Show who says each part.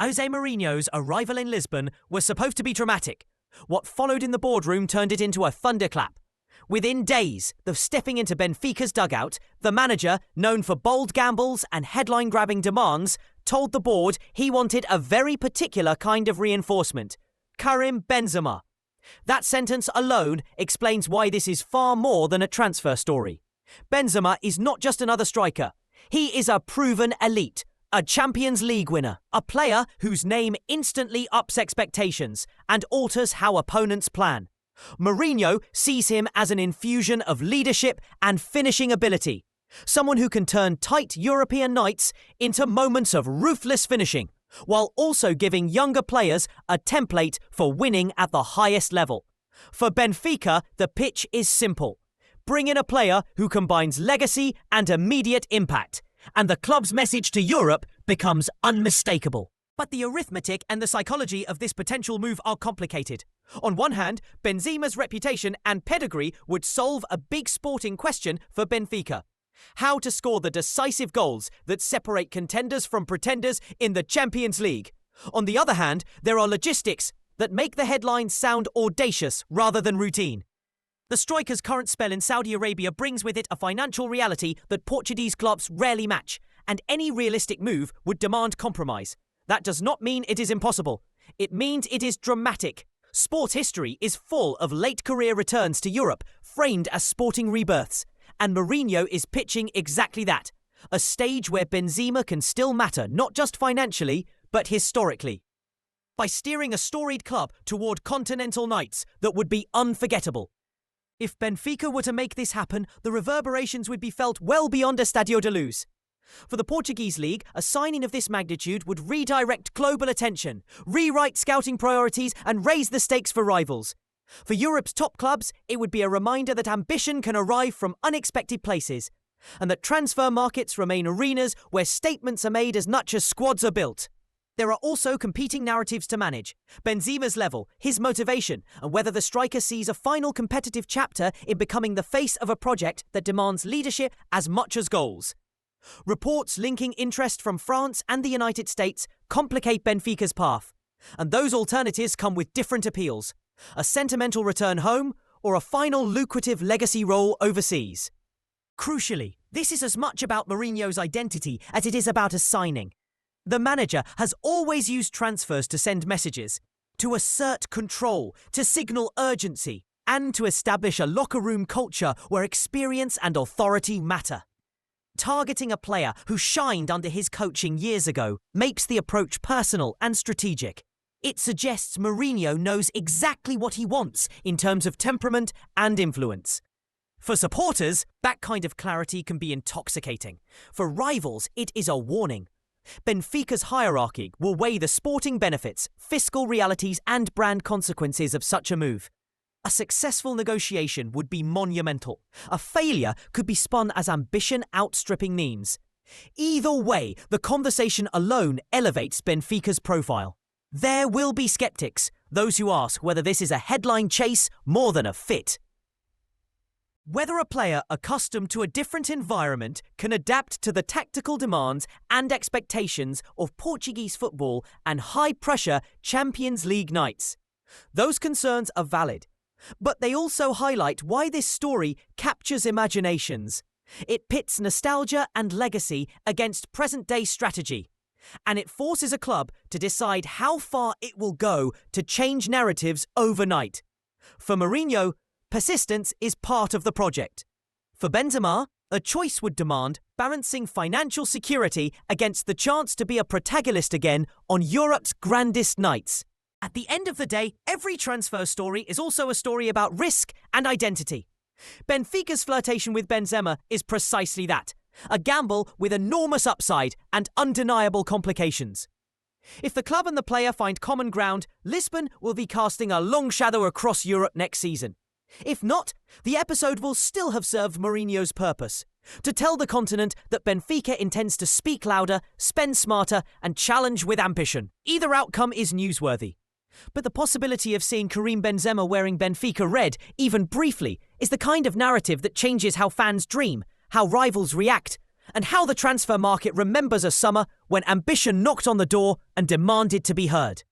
Speaker 1: Jose Mourinho's arrival in Lisbon was supposed to be dramatic. What followed in the boardroom turned it into a thunderclap. Within days of stepping into Benfica's dugout, the manager, known for bold gambles and headline-grabbing demands, told the board he wanted a very particular kind of reinforcement: Karim Benzema. That sentence alone explains why this is far more than a transfer story. Benzema is not just another striker. He is a proven elite, a Champions League winner, a player whose name instantly ups expectations and alters how opponents plan. Mourinho sees him as an infusion of leadership and finishing ability, someone who can turn tight European nights into moments of ruthless finishing, while also giving younger players a template for winning at the highest level. For Benfica, the pitch is simple. Bring in a player who combines legacy and immediate impact, and the club's message to Europe becomes unmistakable. But the arithmetic and the psychology of this potential move are complicated. On one hand, Benzema's reputation and pedigree would solve a big sporting question for Benfica: how to score the decisive goals that separate contenders from pretenders in the Champions League. On the other hand, there are logistics that make the headlines sound audacious rather than routine. The striker's current spell in Saudi Arabia brings with it a financial reality that Portuguese clubs rarely match, and any realistic move would demand compromise. That does not mean it is impossible. It means it is dramatic. Sport history is full of late career returns to Europe, framed as sporting rebirths. And Mourinho is pitching exactly that. A stage where Benzema can still matter, not just financially, but historically. By steering a storied club toward continental nights that would be unforgettable. If Benfica were to make this happen, the reverberations would be felt well beyond Estádio da Luz. For the Portuguese league, a signing of this magnitude would redirect global attention, rewrite scouting priorities, and raise the stakes for rivals. For Europe's top clubs, it would be a reminder that ambition can arrive from unexpected places, and that transfer markets remain arenas where statements are made as much as squads are built. There are also competing narratives to manage: Benzema's level, his motivation, and whether the striker sees a final competitive chapter in becoming the face of a project that demands leadership as much as goals. Reports linking interest from France and the United States complicate Benfica's path, and those alternatives come with different appeals: a sentimental return home or a final lucrative legacy role overseas. Crucially, this is as much about Mourinho's identity as it is about a signing. The manager has always used transfers to send messages, to assert control, to signal urgency, and to establish a locker room culture where experience and authority matter. Targeting a player who shined under his coaching years ago makes the approach personal and strategic. It suggests Mourinho knows exactly what he wants in terms of temperament and influence. For supporters, that kind of clarity can be intoxicating. For rivals, it is a warning. Benfica's hierarchy will weigh the sporting benefits, fiscal realities, and brand consequences of such a move. A successful negotiation would be monumental. A failure could be spun as ambition outstripping means. Either way, the conversation alone elevates Benfica's profile. There will be skeptics, those who ask whether this is a headline chase more than a fit. Whether a player accustomed to a different environment can adapt to the tactical demands and expectations of Portuguese football and high-pressure Champions League nights. Those concerns are valid, but they also highlight why this story captures imaginations. It pits nostalgia and legacy against present-day strategy, and it forces a club to decide how far it will go to change narratives overnight. For Mourinho, persistence is part of the project. For Benzema, a choice would demand balancing financial security against the chance to be a protagonist again on Europe's grandest nights. At the end of the day, every transfer story is also a story about risk and identity. Benfica's flirtation with Benzema is precisely that: a gamble with enormous upside and undeniable complications. If the club and the player find common ground, Lisbon will be casting a long shadow across Europe next season. If not, the episode will still have served Mourinho's purpose: to tell the continent that Benfica intends to speak louder, spend smarter, and challenge with ambition. Either outcome is newsworthy. But the possibility of seeing Karim Benzema wearing Benfica red, even briefly, is the kind of narrative that changes how fans dream, how rivals react, and how the transfer market remembers a summer when ambition knocked on the door and demanded to be heard.